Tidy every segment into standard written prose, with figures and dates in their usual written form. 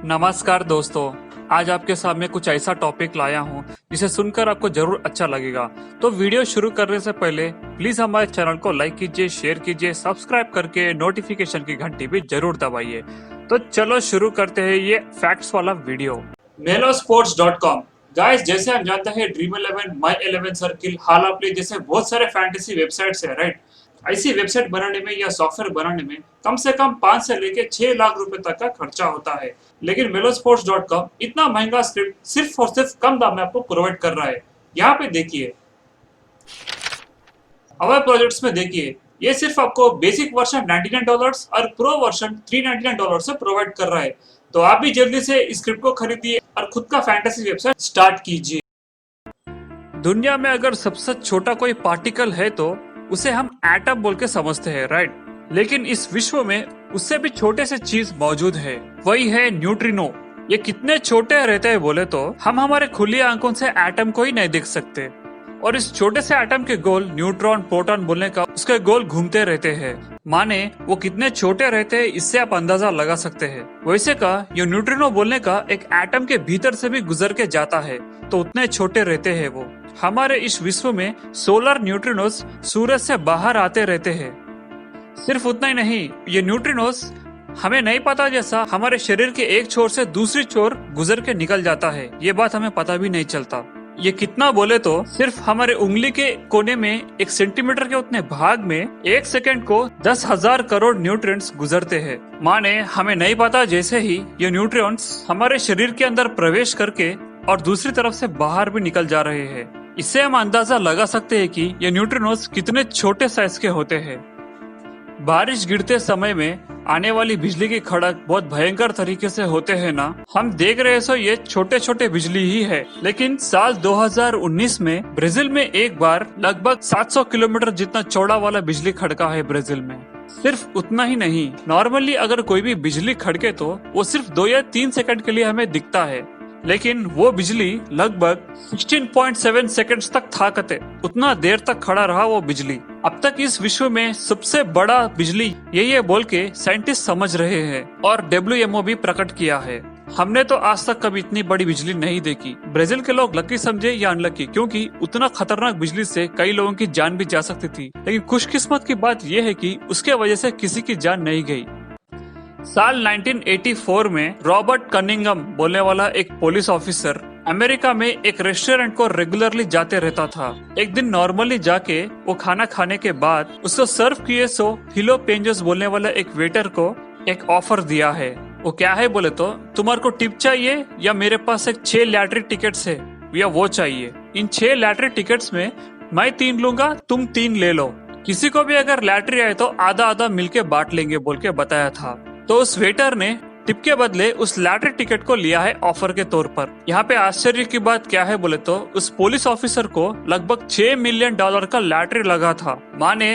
नमस्कार दोस्तों। आज आपके सामने कुछ ऐसा टॉपिक लाया हूँ जिसे सुनकर आपको जरूर अच्छा लगेगा। तो वीडियो शुरू करने से पहले प्लीज हमारे चैनल को लाइक कीजिए, शेयर कीजिए, सब्सक्राइब करके नोटिफिकेशन की घंटी भी जरूर दबाइए। तो चलो शुरू करते हैं ये फैक्ट्स वाला वीडियो। melosports.com गाइस, जैसे हम जानते हैं ड्रीम 11, माई 11 सर्किल, हाला प्ले जैसे बहुत सारे फैंटेसी वेबसाइट्स है, राइट। ऐसी वेबसाइट बनाने में या सॉफ्टवेयर बनाने में कम से कम 5 से लेके 6 लाख रुपए तक का खर्चा होता है। लेकिन melosports.com इतना महंगा स्क्रिप्ट सिर्फ और सिर्फ कम दाम में आपको प्रोवाइड कर रहा है। यहाँ पे देखिए, अवर प्रोजेक्ट्स में देखिए, ये सिर्फ आपको बेसिक वर्जन $99 और प्रो वर्जन $399 से प्रोवाइड कर रहा है। तो आप भी जल्दी से इस स्क्रिप्ट को खरीदिए और खुद का फैंटेसी वेबसाइट स्टार्ट कीजिए। दुनिया में अगर सबसे छोटा कोई पार्टिकल है तो उसे हम एटम बोल के समझते हैं, राइट। लेकिन इस विश्व में उससे भी छोटे से चीज मौजूद है, वही है न्यूट्रिनो। ये कितने छोटे रहते हैं बोले तो हम हमारे खुली आंखों से एटम को ही नहीं देख सकते। और इस छोटे से एटम के गोल न्यूट्रॉन प्रोटॉन बोलने का उसके गोल घूमते रहते हैं। माने वो कितने छोटे रहते हैं इससे आप अंदाजा लगा सकते हैं। वैसे का ये न्यूट्रिनो बोलने का एक एटम के भीतर से भी गुजर के जाता है, तो उतने छोटे रहते हैं वो। हमारे इस विश्व में सोलर न्यूट्रिनोस सूरज से बाहर आते रहते हैं। सिर्फ उतना ही नहीं, ये न्यूट्रिनोस हमें नहीं पता जैसा हमारे शरीर के एक छोर से दूसरी छोर गुजर के निकल जाता है, ये बात हमें पता भी नहीं चलता। ये कितना बोले तो सिर्फ हमारे उंगली के कोने में 1 सेंटीमीटर के उतने भाग में 1 सेकंड को 10,000 करोड़ न्यूट्रिएंट्स गुजरते हैं। माने हमें नहीं पता जैसे ही ये न्यूट्रिएंट्स हमारे शरीर के अंदर प्रवेश करके और दूसरी तरफ से बाहर भी निकल जा रहे हैं। इससे हम अंदाजा लगा सकते हैं कि ये न्यूट्रिनोस कितने छोटे साइज के होते हैं। बारिश गिरते समय में आने वाली बिजली की खड़क बहुत भयंकर तरीके से होते हैं ना। हम देख रहे सो ये छोटे छोटे बिजली ही है, लेकिन साल 2019 में ब्राजील में एक बार लगभग 700 किलोमीटर जितना चौड़ा वाला बिजली खड़का है ब्राजील में। सिर्फ उतना ही नहीं, नॉर्मली अगर कोई भी बिजली खड़के तो वो सिर्फ 2 या 3 सेकंड के लिए हमें दिखता है, लेकिन वो बिजली लगभग 16.7 सेकंड्स तक थाकते, उतना देर तक खड़ा रहा वो बिजली। अब तक इस विश्व में सबसे बड़ा बिजली यही है बोल के साइंटिस्ट समझ रहे हैं और WMO भी प्रकट किया है। हमने तो आज तक कभी इतनी बड़ी बिजली नहीं देखी। ब्राजील के लोग लकी समझे या अनलकी, क्योंकि उतना खतरनाक बिजली से कई लोगों की जान भी जा सकती थी। लेकिन खुशकिस्मत की बात यह है कि उसके वजह से किसी की जान नहीं गई। साल 1984 में रॉबर्ट कनिंगम बोलने वाला एक पुलिस ऑफिसर अमेरिका में एक रेस्टोरेंट को रेगुलरली जाते रहता था। एक दिन नॉर्मली जाके वो खाना खाने के बाद उसको सर्व किए सो फिलो पेंजोस बोलने वाला एक वेटर को एक ऑफर दिया है। वो क्या है बोले तो, तुम्हारे को टिप चाहिए या मेरे पास एक 6 लैटरी टिकट्स है या वो चाहिए। इन 6 लैटरी टिकट्स में मैं 3 लूंगा, तुम 3 ले लो। किसी को भी अगर लैटरी आए तो आधा आधा मिलके बांट लेंगे बोल के बताया था। तो उस वेटर ने टिप के बदले उस लैटरी टिकट को लिया है ऑफर के तौर पर। यहाँ पे आश्चर्य की बात क्या है बोले तो उस पुलिस ऑफिसर को लगभग $6 मिलियन का लैटरी लगा था। माने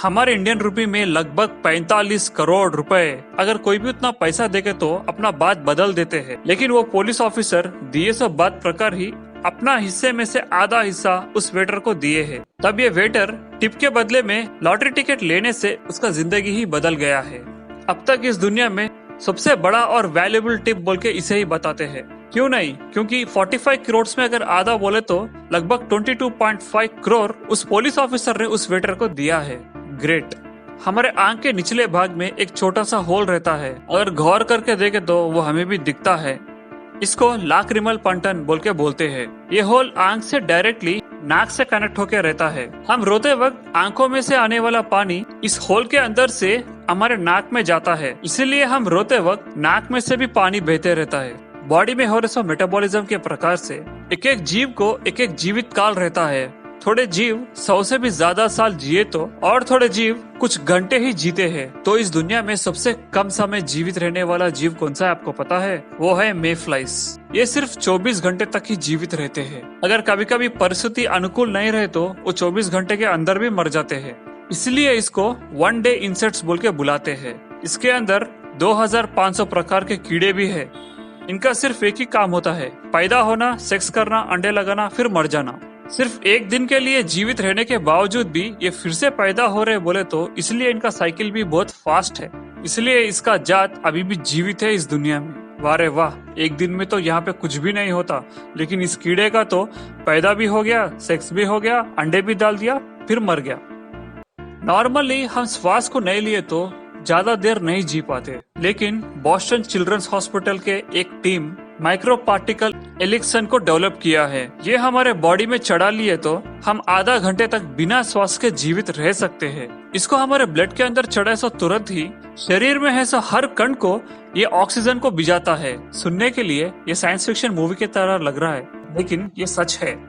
हमारे इंडियन रुपए में लगभग 45 करोड़ रुपए। अगर कोई भी उतना पैसा देके तो अपना बात बदल देते हैं, लेकिन वो पुलिस ऑफिसर दिए सब बात प्रकार ही अपना हिस्से में से आधा हिस्सा उस वेटर को दिए है। तब ये वेटर टिप के बदले में लॉटरी टिकट लेने से उसका जिंदगी ही बदल गया है। अब तक इस दुनिया में सबसे बड़ा और वैल्यूएबल टिप बोल के इसे ही बताते हैं। क्यों नहीं, क्योंकि 45 करोड़ में अगर आधा बोले तो लगभग 22.5 करोड़ उस पुलिस ऑफिसर ने उस वेटर को दिया है। ग्रेट। हमारे आंख के निचले भाग में एक छोटा सा होल रहता है, अगर गौर करके देखे तो वो हमें भी दिखता है। इसको लाक्रिमल पंटन बोल के बोलते हैं। ये होल आंख से डायरेक्टली नाक से कनेक्ट होके रहता है। हम रोते वक्त आंखों में से आने वाला पानी इस होल के अंदर से हमारे नाक में जाता है, इसीलिए हम रोते वक्त नाक में से भी पानी बहते रहता है। बॉडी में हो रहे मेटाबॉलिज्म के प्रकार से एक एक जीव को एक एक जीवित काल रहता है। थोड़े जीव 100 से भी ज्यादा साल जिए तो और थोड़े जीव कुछ घंटे ही जीते हैं। तो इस दुनिया में सबसे कम समय जीवित रहने वाला जीव कौन सा है आपको पता है? वो है मेफ्लाइज। ये सिर्फ 24 घंटे तक ही जीवित रहते हैं। अगर कभी कभी परिस्थिति अनुकूल नहीं रहे तो वो 24 घंटे के अंदर भी मर जाते हैं। इसलिए इसको 1 डे इंसेक्ट्स बोल के बुलाते हैं। इसके अंदर 2500 प्रकार के कीड़े भी है। इनका सिर्फ एक ही काम होता है, पैदा होना, सेक्स करना, अंडे लगाना, फिर मर जाना। सिर्फ एक दिन के लिए जीवित रहने के बावजूद भी ये फिर से पैदा हो रहे बोले तो इसलिए इनका साइकिल भी बहुत फास्ट है। इसलिए इसका जात अभी भी जीवित है इस दुनिया में। वाह रे वाह, एक दिन में तो यहाँ पे कुछ भी नहीं होता, लेकिन इस कीड़े का तो पैदा भी हो गया, सेक्स भी हो गया, अंडे भी डाल दिया, फिर मर गया। नॉर्मली हम श्वास को नहीं लिए तो ज्यादा देर नहीं जी पाते, लेकिन बॉस्टन चिल्ड्रंस हॉस्पिटल के एक टीम माइक्रो पार्टिकल एलिक्सन को डेवलप किया है। ये हमारे बॉडी में चढ़ा लिए तो हम आधा घंटे तक बिना श्वास के जीवित रह सकते हैं। इसको हमारे ब्लड के अंदर चढ़े सो तुरंत ही शरीर में है सो हर कण को ये ऑक्सीजन को भिजाता है। सुनने के लिए ये साइंस फिक्शन मूवी की तरह लग रहा है, लेकिन ये सच है।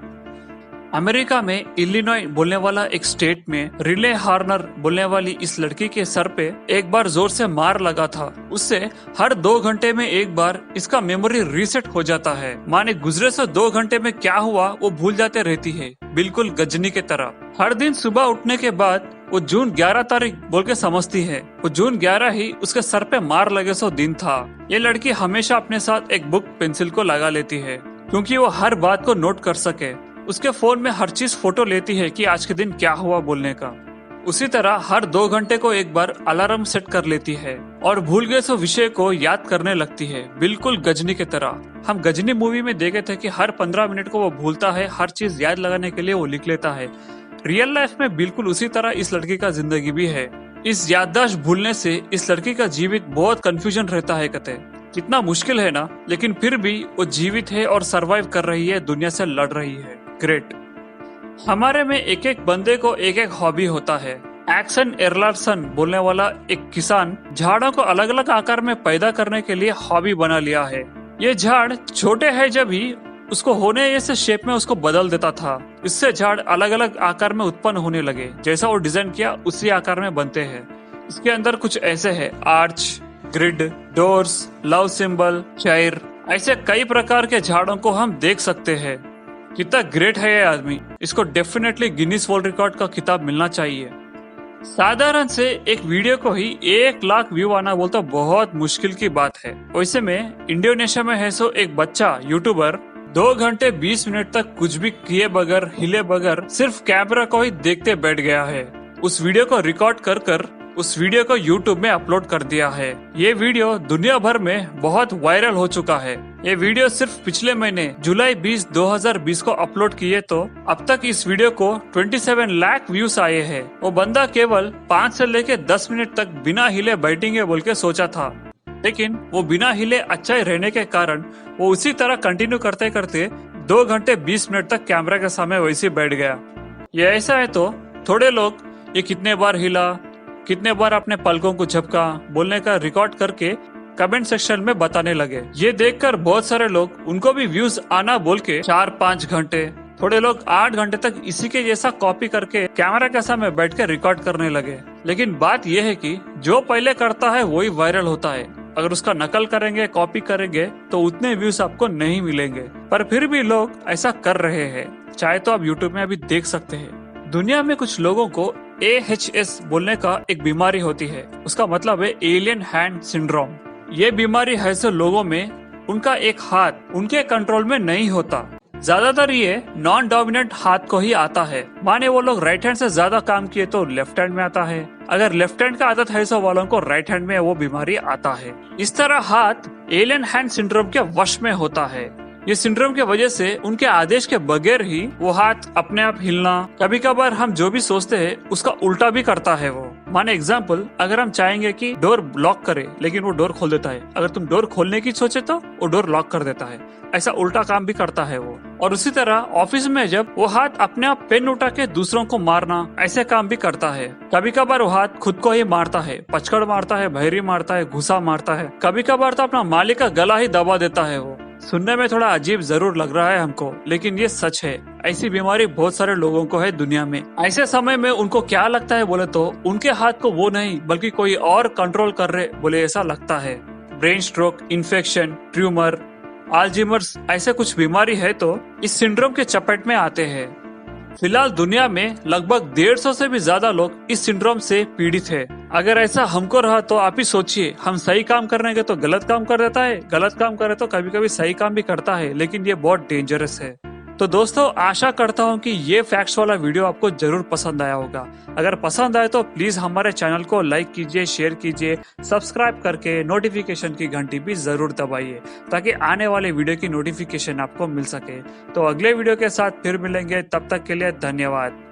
अमेरिका में इलिनॉय बोलने वाला एक स्टेट में रिले हार्नर बोलने वाली इस लड़की के सर पे एक बार जोर से मार लगा था। उससे हर 2 घंटे में एक बार इसका मेमोरी रीसेट हो जाता है। माने गुजरे से 2 घंटे में क्या हुआ वो भूल जाते रहती है, बिल्कुल गजनी के तरह। हर दिन सुबह उठने के बाद वो जून 11 तारीख बोल के समझती है। वो जून 11 ही उसके सर पे मार लगे सो दिन था। ये लड़की हमेशा अपने साथ एक बुक पेंसिल को लगा लेती है, क्योंकि वो हर बात को नोट कर सके। उसके फोन में हर चीज फोटो लेती है कि आज के दिन क्या हुआ बोलने का। उसी तरह हर 2 घंटे को एक बार अलार्म सेट कर लेती है और भूल गए सो विषय को याद करने लगती है, बिल्कुल गजनी की तरह। हम गजनी मूवी में देखे थे कि हर 15 मिनट को वो भूलता है, हर चीज याद लगाने के लिए वो लिख लेता है। रियल लाइफ में बिल्कुल उसी तरह इस लड़की का जिंदगी भी है। इस याददाश्त भूलने से इस लड़की का जीवित बहुत कंफ्यूजन रहता है। कहते कितना मुश्किल है ना, लेकिन फिर भी वो जीवित है और सरवाइव कर रही है, दुनिया से लड़ रही है। ग्रेट। हमारे में एक एक बंदे को एक एक हॉबी होता है। एक्सन एरलार्सन बोलने वाला एक किसान झाड़ों को अलग अलग आकार में पैदा करने के लिए हॉबी बना लिया है। ये झाड़ छोटे है जब ही उसको होने जैसे शेप में उसको बदल देता था। इससे झाड़ अलग अलग आकार में उत्पन्न होने लगे। जैसा वो डिजाइन किया उसी आकार में बनते हैं। इसके अंदर कुछ ऐसे है: arch, grid, doors, love symbol, चायर, ऐसे कई प्रकार के झाड़ों को हम देख सकते हैं। कितना ग्रेट है ये आदमी। इसको डेफिनेटली गिनीज वर्ल्ड रिकॉर्ड का खिताब मिलना चाहिए। साधारण से एक वीडियो को ही 1 लाख व्यू आना बोलता बहुत मुश्किल की बात है। वैसे में इंडोनेशिया में है सो एक बच्चा यूट्यूबर 2 घंटे 20 मिनट तक कुछ भी किए बगैर, हिले बगैर, सिर्फ कैमरा को ही देखते बैठ गया है। उस वीडियो को रिकॉर्ड कर कर उस वीडियो को यूट्यूब में अपलोड कर दिया है। ये वीडियो दुनिया भर में बहुत वायरल हो चुका है। ये वीडियो सिर्फ पिछले महीने जुलाई 20, 2020 को अपलोड किए तो अब तक इस वीडियो को 27 लाख व्यूज आए हैं। वो बंदा केवल 5 से लेके 10 मिनट तक बिना हिले बैठेंगे बोल के सोचा था, लेकिन वो बिना हिले अच्छा ही रहने के कारण वो उसी तरह कंटिन्यू करते करते 2 घंटे 20 मिनट तक कैमरा के सामने वैसे बैठ गया। ये ऐसा है तो थोड़े लोग ये कितने बार हिला, कितने बार अपने पलकों को झपका बोलने का रिकॉर्ड करके कमेंट सेक्शन में बताने लगे। ये देखकर बहुत सारे लोग उनको भी व्यूज आना बोल के 4-5 घंटे, थोड़े लोग 8 घंटे तक इसी के जैसा कॉपी करके कैमरा के सामने बैठ के रिकॉर्ड करने लगे। लेकिन बात यह है कि जो पहले करता है वही वायरल होता है। अगर उसका नकल करेंगे, कॉपी करेंगे तो उतने व्यूज आपको नहीं मिलेंगे। पर फिर भी लोग ऐसा कर रहे हैं। चाहे तो आप यूट्यूब में अभी देख सकते हैं। दुनिया में कुछ लोगों को AHS बोलने का एक बीमारी होती है। उसका मतलब है एलियन हैंड सिंड्रोम। ये बीमारी है सो लोगों में उनका एक हाथ उनके कंट्रोल में नहीं होता। ज्यादातर ये नॉन डोमिनेंट हाथ को ही आता है। माने वो लोग राइट हैंड से ज्यादा काम किए तो लेफ्ट हैंड में आता है। अगर लेफ्ट हैंड का आदत है सो वालों को राइट हैंड में वो बीमारी आता है। इस तरह हाथ एलियन हैंड सिंड्रोम के वश में होता है। ये सिंड्रोम की वजह से उनके आदेश के बगैर ही वो हाथ अपने आप हिलना, कभी कभार हम जो भी सोचते हैं उसका उल्टा भी करता है वो। माने एग्जाम्पल, अगर हम चाहेंगे कि डोर लॉक करे लेकिन वो डोर खोल देता है। अगर तुम डोर खोलने की सोचे तो वो डोर लॉक कर देता है। ऐसा उल्टा काम भी करता है वो। और उसी तरह ऑफिस में जब वो हाथ अपने आप पेन उठा के दूसरों को मारना, ऐसे काम भी करता है। कभी कभार वो हाथ खुद को ही मारता है, पचकड़ मारता है, भैरी मारता है, घुसा मारता है। कभी कभार तो अपना मालिक का गला ही दबा देता है वो। सुनने में थोड़ा अजीब जरूर लग रहा है हमको, लेकिन ये सच है। ऐसी बीमारी बहुत सारे लोगों को है दुनिया में। ऐसे समय में उनको क्या लगता है बोले तो उनके हाथ को वो नहीं बल्कि कोई और कंट्रोल कर रहे बोले ऐसा लगता है। Brain stroke, infection, tumour, Alzheimer's ऐसे कुछ बीमारी है तो इस सिंड्रोम के चपेट में आते हैं। फिलहाल दुनिया में लगभग 150 से भी ज्यादा लोग इस सिंड्रोम से पीड़ित है। अगर ऐसा हमको रहा तो आप ही सोचिए, हम सही काम करने के तो गलत काम कर देता है, गलत काम करे तो कभी कभी सही काम भी करता है, लेकिन ये बहुत डेंजरस है। तो दोस्तों आशा करता हूँ कि ये फैक्ट्स वाला वीडियो आपको जरूर पसंद आया होगा। अगर पसंद आए तो प्लीज हमारे चैनल को लाइक कीजिए, शेयर कीजिए, सब्सक्राइब करके नोटिफिकेशन की घंटी भी जरूर दबाइए ताकि आने वाले वीडियो की नोटिफिकेशन आपको मिल सके। तो अगले वीडियो के साथ फिर मिलेंगे, तब तक के लिए धन्यवाद।